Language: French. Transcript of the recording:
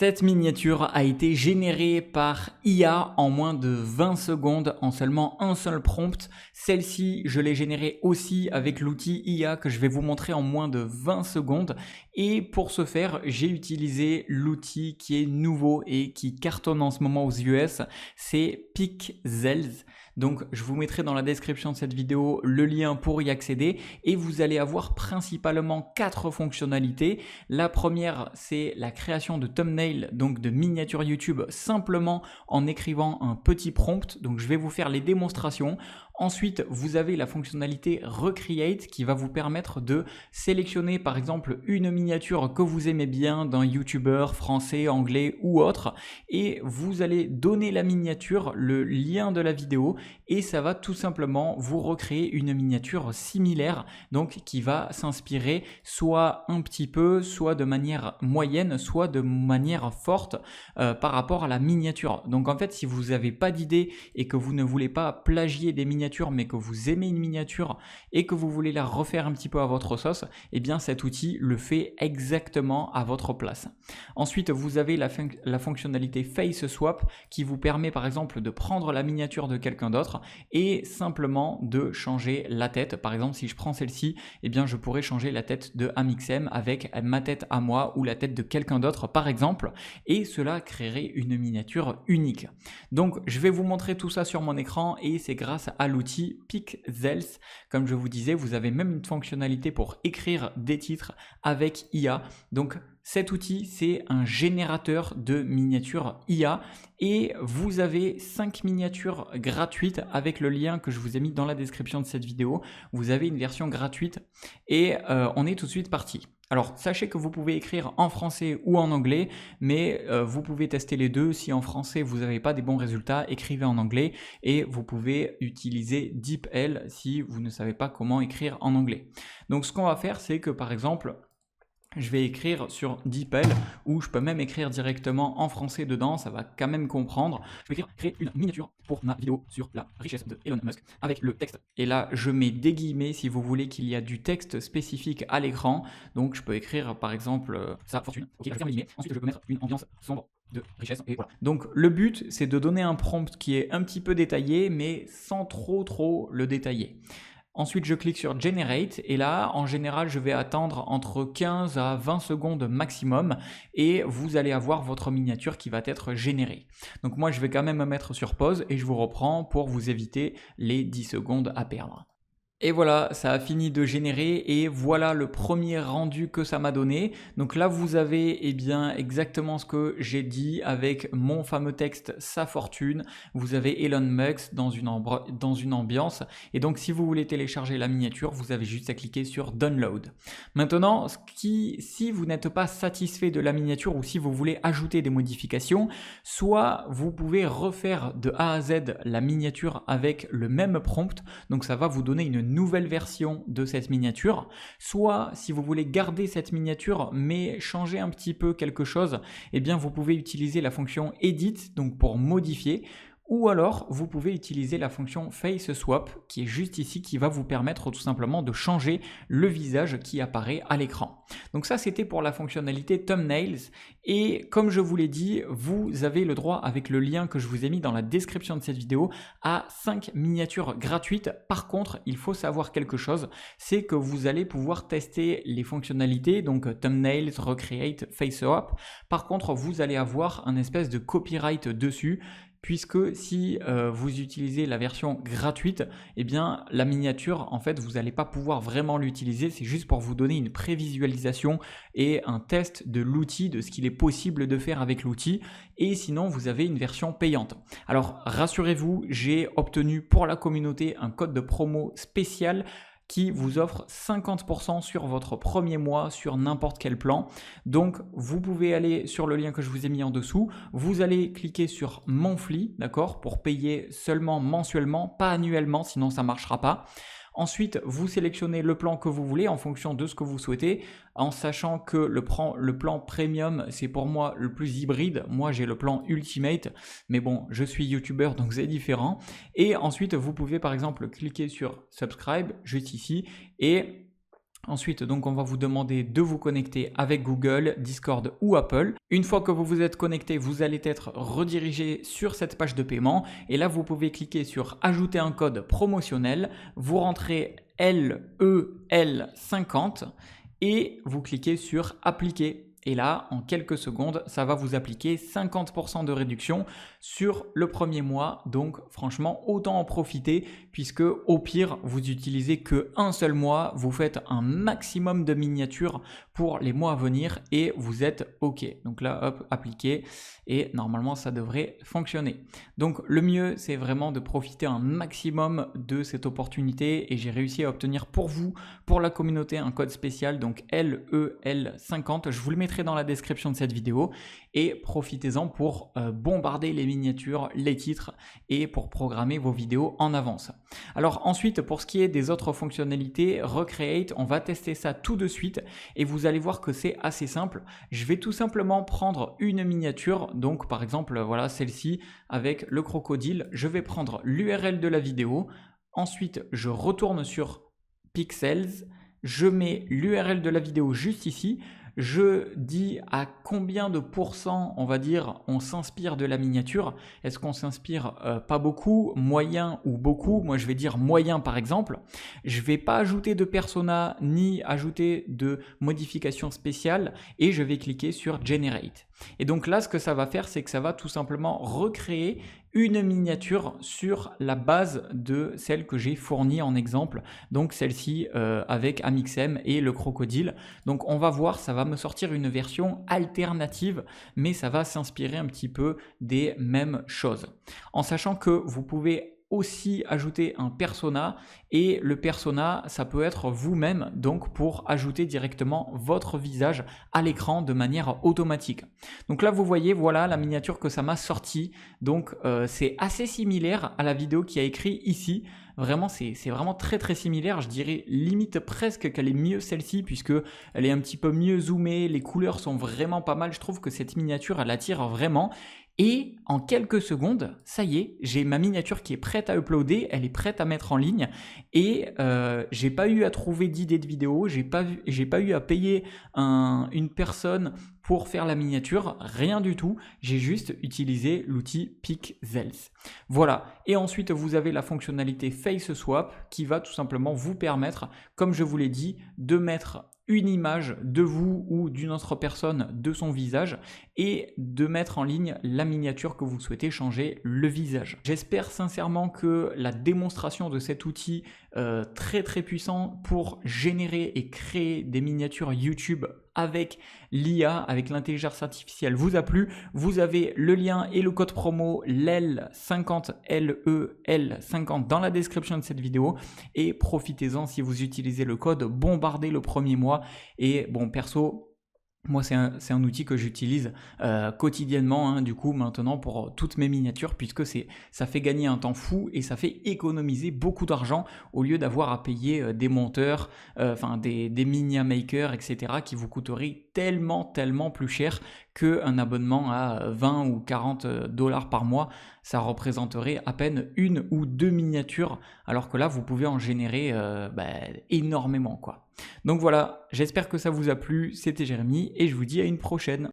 Cette miniature a été générée par IA en moins de 20 secondes en seulement un seul prompt. Celle-ci, je l'ai générée aussi avec l'outil IA que je vais vous montrer en moins de 20 secondes. Et pour ce faire, j'ai utilisé l'outil qui est nouveau et qui cartonne en ce moment aux US, c'est Pixels. Donc je vous mettrai dans la description de cette vidéo le lien pour y accéder et vous allez avoir principalement 4 fonctionnalités. La première, c'est la création de thumbnails, donc de miniatures YouTube, simplement en écrivant un petit prompt. Donc je vais vous faire les démonstrations. Ensuite, vous avez la fonctionnalité Recreate qui va vous permettre de sélectionner par exemple une miniature que vous aimez bien d'un YouTuber français, anglais ou autre et vous allez donner la miniature, le lien de la vidéo et ça va tout simplement vous recréer une miniature similaire donc qui va s'inspirer soit un petit peu, soit de manière moyenne, soit de manière forte par rapport à la miniature. Donc en fait, si vous n'avez pas d'idée et que vous ne voulez pas plagier des miniatures mais que vous aimez une miniature et que vous voulez la refaire un petit peu à votre sauce, eh bien cet outil le fait exactement à votre place. Ensuite, vous avez la fonctionnalité Face Swap qui vous permet par exemple de prendre la miniature de quelqu'un d'autre et simplement de changer la tête. Par exemple, si je prends celle-ci, eh bien je pourrais changer la tête de Amixem avec ma tête à moi ou la tête de quelqu'un d'autre par exemple et cela créerait une miniature unique. Donc je vais vous montrer tout ça sur mon écran et c'est grâce à l'outil Pixels. Comme je vous disais, vous avez même une fonctionnalité pour écrire des titres avec IA. Donc cet outil, c'est un générateur de miniatures IA et vous avez 5 miniatures gratuites avec le lien que je vous ai mis dans la description de cette vidéo. Vous avez une version gratuite et on est tout de suite parti. Alors, sachez que vous pouvez écrire en français ou en anglais, mais vous pouvez tester les deux. Si en français, vous n'avez pas des bons résultats, écrivez en anglais et vous pouvez utiliser DeepL si vous ne savez pas comment écrire en anglais. Donc, ce qu'on va faire, c'est que par exemple, je vais écrire sur DeepL ou je peux même écrire directement en français dedans, ça va quand même comprendre. Je vais créer une miniature pour ma vidéo sur la richesse de Elon Musk avec le texte. Et là, je mets des guillemets si vous voulez qu'il y a du texte spécifique à l'écran. Donc, je peux écrire par exemple sa fortune. Ok, je ferme les guillemets. Ensuite, je peux mettre une ambiance sombre de richesse et voilà. Donc, le but, c'est de donner un prompt qui est un petit peu détaillé, mais sans trop le détailler. Ensuite, je clique sur Generate et là, en général, je vais attendre entre 15 à 20 secondes maximum et vous allez avoir votre miniature qui va être générée. Donc moi, je vais quand même me mettre sur pause et je vous reprends pour vous éviter les 10 secondes à perdre. Et voilà, ça a fini de générer et voilà le premier rendu que ça m'a donné. Donc là, vous avez bien exactement ce que j'ai dit avec mon fameux texte Sa fortune. Vous avez Elon Musk dans une ambiance. Et donc, si vous voulez télécharger la miniature, vous avez juste à cliquer sur Download. Maintenant, si vous n'êtes pas satisfait de la miniature ou si vous voulez ajouter des modifications, soit vous pouvez refaire de A à Z la miniature avec le même prompt. Donc, ça va vous donner une nouvelle version de cette miniature, soit si vous voulez garder cette miniature mais changer un petit peu quelque chose, eh bien vous pouvez utiliser la fonction Edit donc pour modifier. Ou alors, vous pouvez utiliser la fonction Face Swap qui est juste ici qui va vous permettre tout simplement de changer le visage qui apparaît à l'écran. Donc ça, c'était pour la fonctionnalité Thumbnails. Et comme je vous l'ai dit, vous avez le droit avec le lien que je vous ai mis dans la description de cette vidéo à 5 miniatures gratuites. Par contre, il faut savoir quelque chose, c'est que vous allez pouvoir tester les fonctionnalités, donc Thumbnails, Recreate, Face Swap. Par contre, vous allez avoir un espèce de copyright dessus. Puisque si vous utilisez la version gratuite, eh bien la miniature, en fait, vous n'allez pas pouvoir vraiment l'utiliser. C'est juste pour vous donner une prévisualisation et un test de l'outil, de ce qu'il est possible de faire avec l'outil. Et sinon, vous avez une version payante. Alors, rassurez-vous, j'ai obtenu pour la communauté un code de promo spécial qui vous offre 50% sur votre premier mois sur n'importe quel plan. Donc, vous pouvez aller sur le lien que je vous ai mis en dessous. Vous allez cliquer sur Monthly, d'accord, pour payer seulement mensuellement, pas annuellement, sinon ça ne marchera pas. Ensuite, vous sélectionnez le plan que vous voulez en fonction de ce que vous souhaitez, en sachant que le plan premium, c'est pour moi le plus hybride. Moi, j'ai le plan ultimate, mais bon, je suis youtubeur, donc c'est différent. Et ensuite, vous pouvez par exemple cliquer sur subscribe, juste ici, et Ensuite, donc, on va vous demander de vous connecter avec Google, Discord ou Apple. Une fois que vous vous êtes connecté, vous allez être redirigé sur cette page de paiement. Et là, vous pouvez cliquer sur Ajouter un code promotionnel. Vous rentrez LEL50 et vous cliquez sur Appliquer. Et là, en quelques secondes, ça va vous appliquer 50% de réduction sur le premier mois. Donc franchement, autant en profiter puisque au pire, vous utilisez qu'un seul mois. Vous faites un maximum de miniatures pour les mois à venir et vous êtes OK. Donc là, hop, appliquer et normalement, ça devrait fonctionner. Donc le mieux, c'est vraiment de profiter un maximum de cette opportunité et j'ai réussi à obtenir pour vous, pour la communauté, un code spécial, donc LEL50. Je vous le mettrai dans la description de cette vidéo et profitez-en pour bombarder les miniatures, les titres et pour programmer vos vidéos en avance. Alors ensuite, pour ce qui est des autres fonctionnalités, Recreate, on va tester ça tout de suite et vous allez voir que c'est assez simple. Je vais tout simplement prendre une miniature, donc par exemple voilà celle-ci avec le crocodile. Je vais prendre l'URL de la vidéo, ensuite je retourne sur Pixels, je mets l'URL de la vidéo juste ici. Je dis à combien de pourcents, on va dire, on s'inspire de la miniature. Est-ce qu'on s'inspire pas beaucoup, moyen ou beaucoup? Moi, je vais dire moyen par exemple. Je ne vais pas ajouter de persona ni ajouter de modifications spéciales et je vais cliquer sur Generate. Et donc là, ce que ça va faire, c'est que ça va tout simplement recréer une miniature sur la base de celle que j'ai fournie en exemple, donc celle-ci avec Amixem et le crocodile. Donc on va voir, ça va me sortir une version alternative, mais ça va s'inspirer un petit peu des mêmes choses. En sachant que vous pouvez aussi ajouter un persona et le persona ça peut être vous-même donc pour ajouter directement votre visage à l'écran de manière automatique. Donc là vous voyez voilà la miniature que ça m'a sorti donc c'est assez similaire à la vidéo qui a écrit ici. Vraiment, c'est vraiment très très similaire. Je dirais limite presque qu'elle est mieux celle-ci puisque elle est un petit peu mieux zoomée. Les couleurs sont vraiment pas mal. Je trouve que cette miniature, elle attire vraiment. Et en quelques secondes, ça y est, j'ai ma miniature qui est prête à uploader, elle est prête à mettre en ligne et j'ai pas eu à trouver d'idée de vidéo, j'ai pas eu à payer une personne pour faire la miniature, rien du tout, j'ai juste utilisé l'outil Pixels. Voilà, et ensuite vous avez la fonctionnalité Face Swap qui va tout simplement vous permettre, comme je vous l'ai dit, de mettre une image de vous ou d'une autre personne de son visage et de mettre en ligne la miniature que vous souhaitez changer le visage. J'espère sincèrement que la démonstration de cet outil très très puissant pour générer et créer des miniatures YouTube avec l'IA, avec l'intelligence artificielle vous a plu. Vous avez le lien et le code promo LEL50 LEL50 dans la description de cette vidéo et profitez-en si vous utilisez le code, bombardez le premier mois et bon perso, moi, c'est un outil que j'utilise quotidiennement, hein, du coup, maintenant pour toutes mes miniatures, puisque ça fait gagner un temps fou et ça fait économiser beaucoup d'argent au lieu d'avoir à payer des monteurs, des Minia Maker, etc., qui vous coûteraient tellement plus cher qu'un abonnement à 20 ou 40 $ par mois. Ça représenterait à peine une ou deux miniatures, alors que là, vous pouvez en générer énormément, quoi. Donc voilà, j'espère que ça vous a plu, c'était Jérémy et je vous dis à une prochaine.